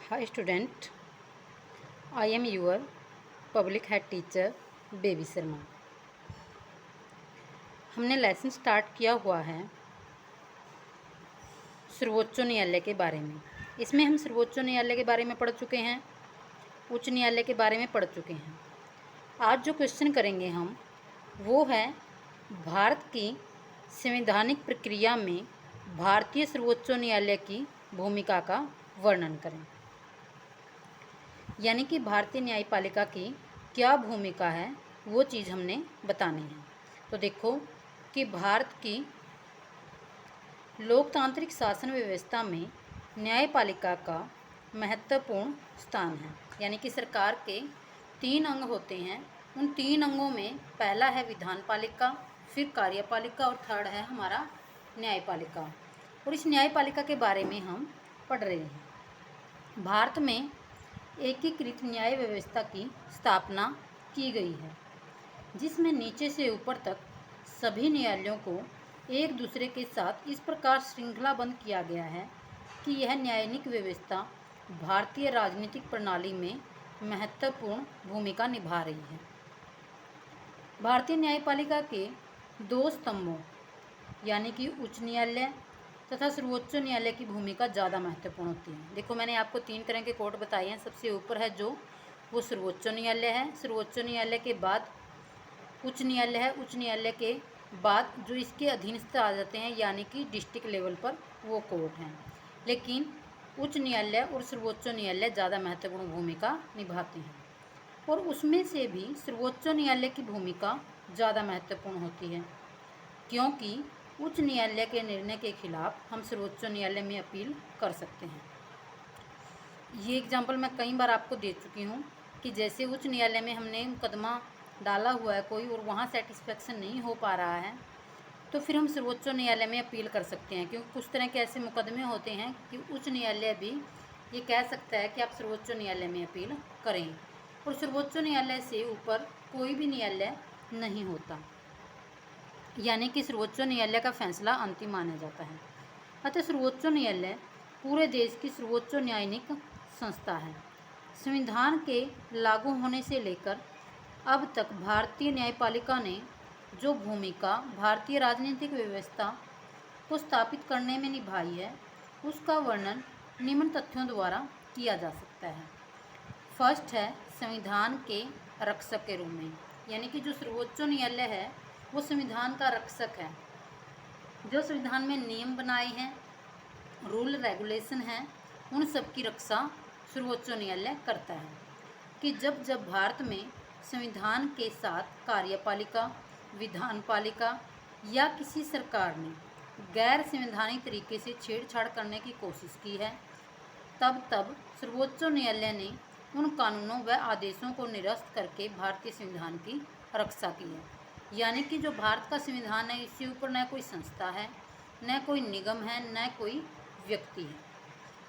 Hi student, I am your public head teacher baby Sharma. हमने lesson start किया हुआ है सर्वोच्च न्यायालय के बारे में। इसमें हम सर्वोच्च न्यायालय के बारे में पढ़ चुके हैं, उच्च न्यायालय के बारे में पढ़ चुके हैं। आज जो क्वेश्चन करेंगे हम वो है भारत की संवैधानिक प्रक्रिया में भारतीय सर्वोच्च न्यायालय की भूमिका का वर्णन करें। यानी कि भारतीय न्यायपालिका की क्या भूमिका है वो चीज़ हमने बतानी है। तो देखो कि भारत की लोकतांत्रिक शासन व्यवस्था में न्यायपालिका का महत्वपूर्ण स्थान है। यानी कि सरकार के 3 अंग होते हैं। उन 3 अंगों में पहला है विधानपालिका, फिर कार्यपालिका और थर्ड है हमारा न्यायपालिका। और इस न्यायपालिका के बारे में हम पढ़ रहे हैं। भारत में एकीकृत न्याय व्यवस्था की स्थापना की गई है, जिसमें नीचे से ऊपर तक सभी न्यायालयों को एक दूसरे के साथ इस प्रकार श्रृंखलाबद्ध किया गया है कि यह न्यायिक व्यवस्था भारतीय राजनीतिक प्रणाली में महत्वपूर्ण भूमिका निभा रही है। भारतीय न्यायपालिका के 2 स्तंभों यानी कि उच्च न्यायालय तथा सर्वोच्च न्यायालय की भूमिका ज़्यादा महत्वपूर्ण होती है। देखो मैंने आपको 3 तरह के कोर्ट बताए हैं। सबसे ऊपर है जो वो सर्वोच्च न्यायालय है, सर्वोच्च न्यायालय के बाद उच्च न्यायालय है, उच्च न्यायालय के बाद जो इसके अधीनस्थ आ जाते हैं यानी कि डिस्ट्रिक्ट लेवल पर वो कोर्ट हैं। लेकिन उच्च न्यायालय और सर्वोच्च न्यायालय ज़्यादा महत्वपूर्ण भूमिका निभाते हैं और उसमें से भी सर्वोच्च न्यायालय की भूमिका ज़्यादा महत्वपूर्ण होती है, क्योंकि उच्च न्यायालय के निर्णय के खिलाफ हम सर्वोच्च न्यायालय में अपील कर सकते हैं। ये एग्जाम्पल मैं कई बार आपको दे चुकी हूँ कि जैसे उच्च न्यायालय में हमने मुकदमा डाला हुआ है कोई और वहाँ सेटिस्फेक्शन नहीं हो पा रहा है, तो फिर हम सर्वोच्च न्यायालय में अपील कर सकते हैं। क्योंकि कुछ तरह के ऐसे मुकदमे होते हैं कि उच्च न्यायालय भी ये कह सकता है कि आप सर्वोच्च न्यायालय में अपील करें, और सर्वोच्च न्यायालय से ऊपर कोई भी न्यायालय नहीं होता, यानी कि सर्वोच्च न्यायालय का फैसला अंतिम माना जाता है। अतः सर्वोच्च न्यायालय पूरे देश की सर्वोच्च न्यायिक संस्था है। संविधान के लागू होने से लेकर अब तक भारतीय न्यायपालिका ने जो भूमिका भारतीय राजनीतिक व्यवस्था को स्थापित करने में निभाई है उसका वर्णन निम्न तथ्यों द्वारा किया जा सकता है। फर्स्ट है संविधान के रक्षक के रूप में, यानी कि जो सर्वोच्च न्यायालय है वो संविधान का रक्षक है। जो संविधान में नियम बनाए हैं, रूल रेगुलेशन हैं, उन सब की रक्षा सर्वोच्च न्यायालय करता है। कि जब जब भारत में संविधान के साथ कार्यपालिका, विधानपालिका या किसी सरकार ने गैर संवैधानिक तरीके से छेड़छाड़ करने की कोशिश की है, तब तब सर्वोच्च न्यायालय ने उन कानूनों व आदेशों को निरस्त करके भारतीय संविधान की रक्षा की है। यानी कि जो भारत का संविधान है इससे ऊपर न कोई संस्था है, न कोई निगम है, न कोई व्यक्ति है।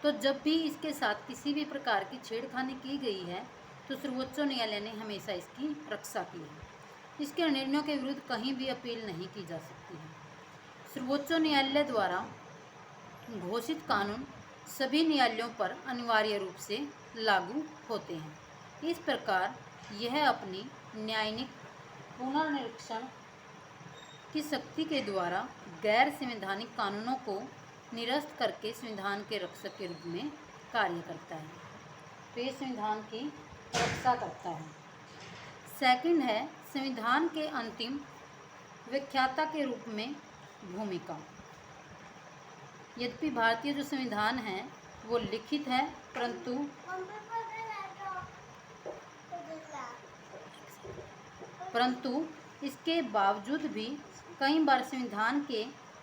तो जब भी इसके साथ किसी भी प्रकार की छेड़खानी की गई है तो सर्वोच्च न्यायालय ने हमेशा इसकी रक्षा की है। इसके निर्णयों के विरुद्ध कहीं भी अपील नहीं की जा सकती है। सर्वोच्च न्यायालय द्वारा घोषित कानून सभी न्यायालयों पर अनिवार्य रूप से लागू होते हैं। इस प्रकार यह अपनी न्यायिक पुनर्निरीक्षण की शक्ति के द्वारा गैर संवैधानिक कानूनों को निरस्त करके संविधान के रक्षक के रूप में कार्य करता है, तो ये संविधान की रक्षा करता है। सेकंड है संविधान के अंतिम व्याख्याता के रूप में भूमिका। यद्यपि भारतीय जो संविधान है वो लिखित है, परंतु इसके बावजूद भी कई बार संविधान के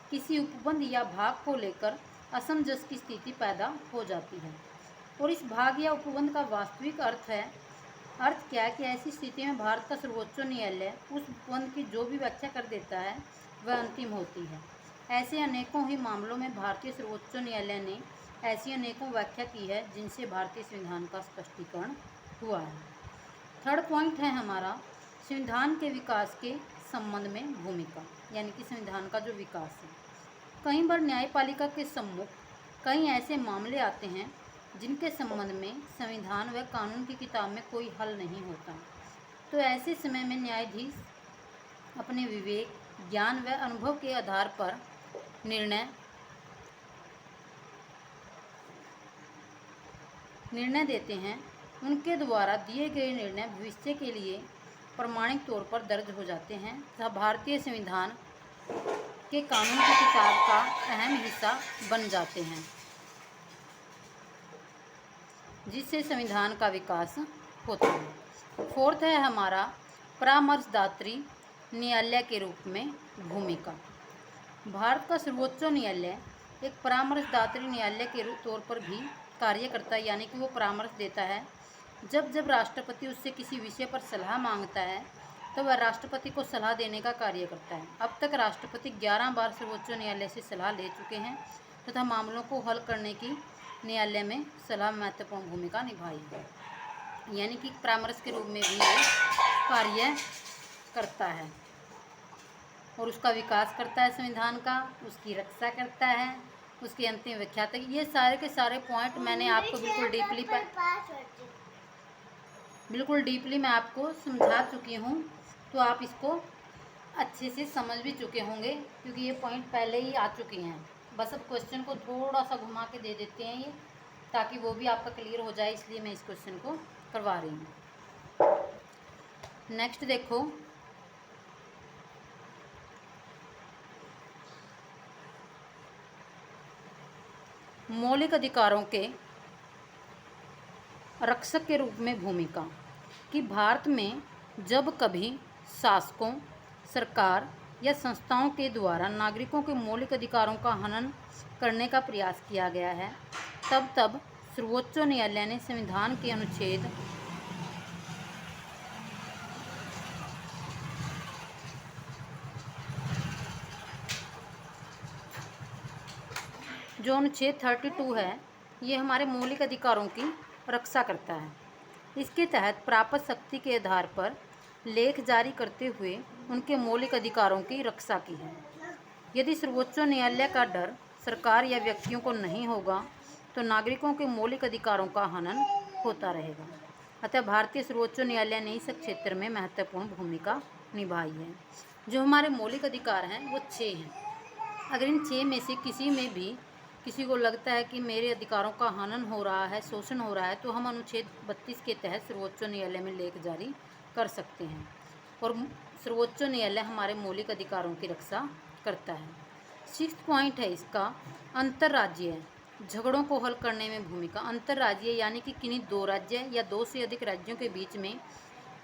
किसी उपबंध या भाग को लेकर असमंजस की स्थिति पैदा हो जाती है। और इस भाग या उपबंध का वास्तविक अर्थ क्या है कि ऐसी स्थिति में भारत का सर्वोच्च न्यायालय उस उपबंध की जो भी व्याख्या कर देता है वह अंतिम होती है। ऐसे अनेकों ही मामलों में भारतीय सर्वोच्च न्यायालय ने ऐसी अनेकों व्याख्या की है जिनसे भारतीय संविधान का स्पष्टीकरण हुआ है। थर्ड पॉइंट है हमारा संविधान के विकास के संबंध में भूमिका, यानी कि संविधान का जो विकास है। कई बार न्यायपालिका के सम्मुख कई ऐसे मामले आते हैं जिनके संबंध में संविधान व कानून की किताब में कोई हल नहीं होता। तो ऐसे समय में न्यायाधीश अपने विवेक, ज्ञान व अनुभव के आधार पर निर्णय देते हैं। उनके द्वारा दिए गए निर्णय भविष्य के लिए प्रमाणिक तौर पर दर्ज हो जाते हैं तथा भारतीय संविधान के कानून की किताब का अहम हिस्सा बन जाते हैं, जिससे संविधान का विकास होता है। फोर्थ है हमारा परामर्शदात्री न्यायालय के रूप में भूमिका। भारत का सर्वोच्च न्यायालय एक परामर्शदात्री न्यायालय के तौर पर भी कार्य करता है, यानी कि वो परामर्श देता है। जब जब राष्ट्रपति उससे किसी विषय पर सलाह मांगता है तो वह राष्ट्रपति को सलाह देने का कार्य करता है। अब तक राष्ट्रपति 11 बार सर्वोच्च न्यायालय से सलाह ले चुके हैं तथा मामलों को हल करने की न्यायालय में सलाह महत्वपूर्ण भूमिका निभाई है, यानी कि परामर्श के रूप में भी ये कार्य करता है और उसका विकास करता है, संविधान का, उसकी रक्षा करता है, उसकी अंतिम व्याख्या तक। ये सारे के सारे पॉइंट मैंने आपको बिल्कुल डीपली मैं आपको समझा चुकी हूँ, तो आप इसको अच्छे से समझ भी चुके होंगे क्योंकि ये पॉइंट पहले ही आ चुके हैं। बस अब क्वेश्चन को थोड़ा सा घुमा के दे देते हैं ये, ताकि वो भी आपका क्लियर हो जाए, इसलिए मैं इस क्वेश्चन को करवा रही हूँ। नेक्स्ट देखो, मौलिक अधिकारों के रक्षक के रूप में भूमिका। कि भारत में जब कभी शासकों, सरकार या संस्थाओं के द्वारा नागरिकों के मौलिक अधिकारों का हनन करने का प्रयास किया गया है, तब सर्वोच्च न्यायालय ने संविधान के अनुच्छेद 32 है, ये हमारे मौलिक अधिकारों की रक्षा करता है। इसके तहत प्राप्त शक्ति के आधार पर लेख जारी करते हुए उनके मौलिक अधिकारों की रक्षा की है। यदि सर्वोच्च न्यायालय का डर सरकार या व्यक्तियों को नहीं होगा तो नागरिकों के मौलिक अधिकारों का हनन होता रहेगा। अतः भारतीय सर्वोच्च न्यायालय ने इस क्षेत्र में महत्वपूर्ण भूमिका निभाई है। जो हमारे मौलिक अधिकार हैं वो 6 हैं। अगर इन 6 में से किसी में भी किसी को लगता है कि मेरे अधिकारों का हनन हो रहा है, शोषण हो रहा है, तो हम अनुच्छेद 32 के तहत सर्वोच्च न्यायालय में लेख जारी कर सकते हैं और सर्वोच्च न्यायालय हमारे मौलिक अधिकारों की रक्षा करता है। 6th पॉइंट है इसका, अंतर्राज्यीय झगड़ों को हल करने में भूमिका। अंतर्राज्यीय यानी कि किन्हीं 2 राज्य या 2 से अधिक राज्यों के बीच में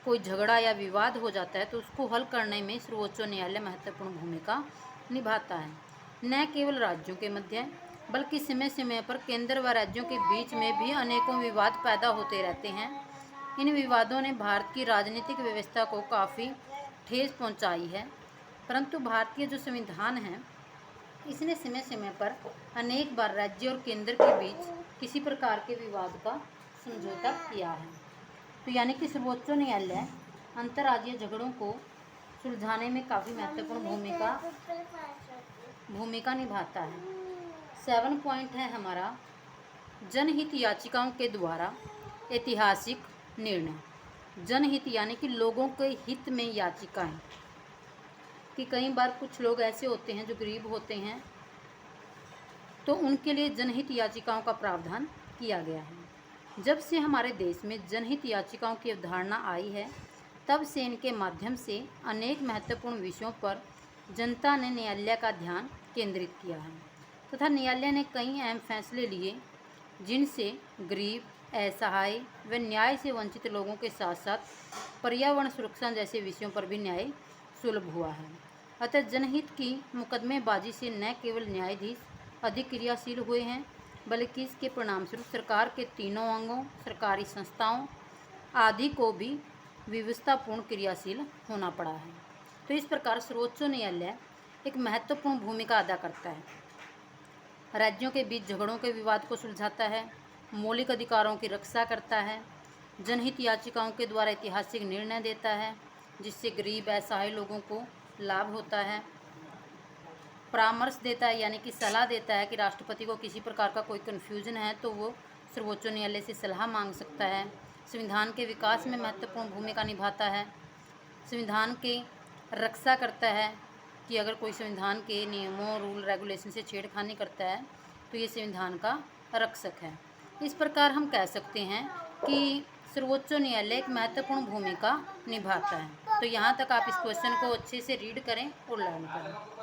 कोई झगड़ा या विवाद हो जाता है तो उसको हल करने में सर्वोच्च न्यायालय महत्वपूर्ण भूमिका निभाता है। न केवल राज्यों के मध्य बल्कि समय समय पर केंद्र व राज्यों के बीच में भी अनेकों विवाद पैदा होते रहते हैं। इन विवादों ने भारत की राजनीतिक व्यवस्था को काफ़ी ठेस पहुंचाई है, परंतु भारतीय जो संविधान है इसने समय समय पर अनेक बार राज्य और केंद्र के बीच किसी प्रकार के विवाद का समझौता किया है। तो यानी कि सर्वोच्च न्यायालय अंतर्राज्यीय झगड़ों को सुलझाने में काफ़ी महत्वपूर्ण भूमिका निभाता है। 7 पॉइंट है हमारा, जनहित याचिकाओं के द्वारा ऐतिहासिक निर्णय। जनहित यानी कि लोगों के हित में याचिकाएं, कि कई बार कुछ लोग ऐसे होते हैं जो गरीब होते हैं तो उनके लिए जनहित याचिकाओं का प्रावधान किया गया है। जब से हमारे देश में जनहित याचिकाओं की अवधारणा आई है तब से इनके माध्यम से अनेक महत्वपूर्ण विषयों पर जनता ने न्यायालय का ध्यान केंद्रित किया है तथा न्यायालय ने कई अहम फैसले लिए जिनसे गरीब, असहाय व न्याय से वंचित लोगों के साथ साथ पर्यावरण सुरक्षा जैसे विषयों पर भी न्याय सुलभ हुआ है। अतः जनहित की मुकदमेबाजी से न केवल न्यायाधीश अधिक क्रियाशील हुए हैं बल्कि इसके परिणामस्वरूप सरकार के तीनों अंगों, सरकारी संस्थाओं आदि को भी व्यवस्थापूर्ण क्रियाशील होना पड़ा है। तो इस प्रकार सर्वोच्च न्यायालय एक महत्वपूर्ण भूमिका अदा करता है। राज्यों के बीच झगड़ों के विवाद को सुलझाता है, मौलिक अधिकारों की रक्षा करता है, जनहित याचिकाओं के द्वारा ऐतिहासिक निर्णय देता है जिससे गरीब, असहाय लोगों को लाभ होता है, परामर्श देता है यानी कि सलाह देता है कि राष्ट्रपति को किसी प्रकार का कोई कन्फ्यूजन है तो वो सर्वोच्च न्यायालय से सलाह मांग सकता है, संविधान के विकास में महत्वपूर्ण भूमिका निभाता है, संविधान के रक्षा करता है कि अगर कोई संविधान के नियमों, रूल, रेगुलेशन से छेड़खानी करता है तो ये संविधान का रक्षक है। इस प्रकार हम कह सकते हैं कि सर्वोच्च न्यायालय एक महत्वपूर्ण भूमिका निभाता है। तो यहाँ तक आप इस क्वेश्चन को अच्छे से रीड करें और लर्न करें।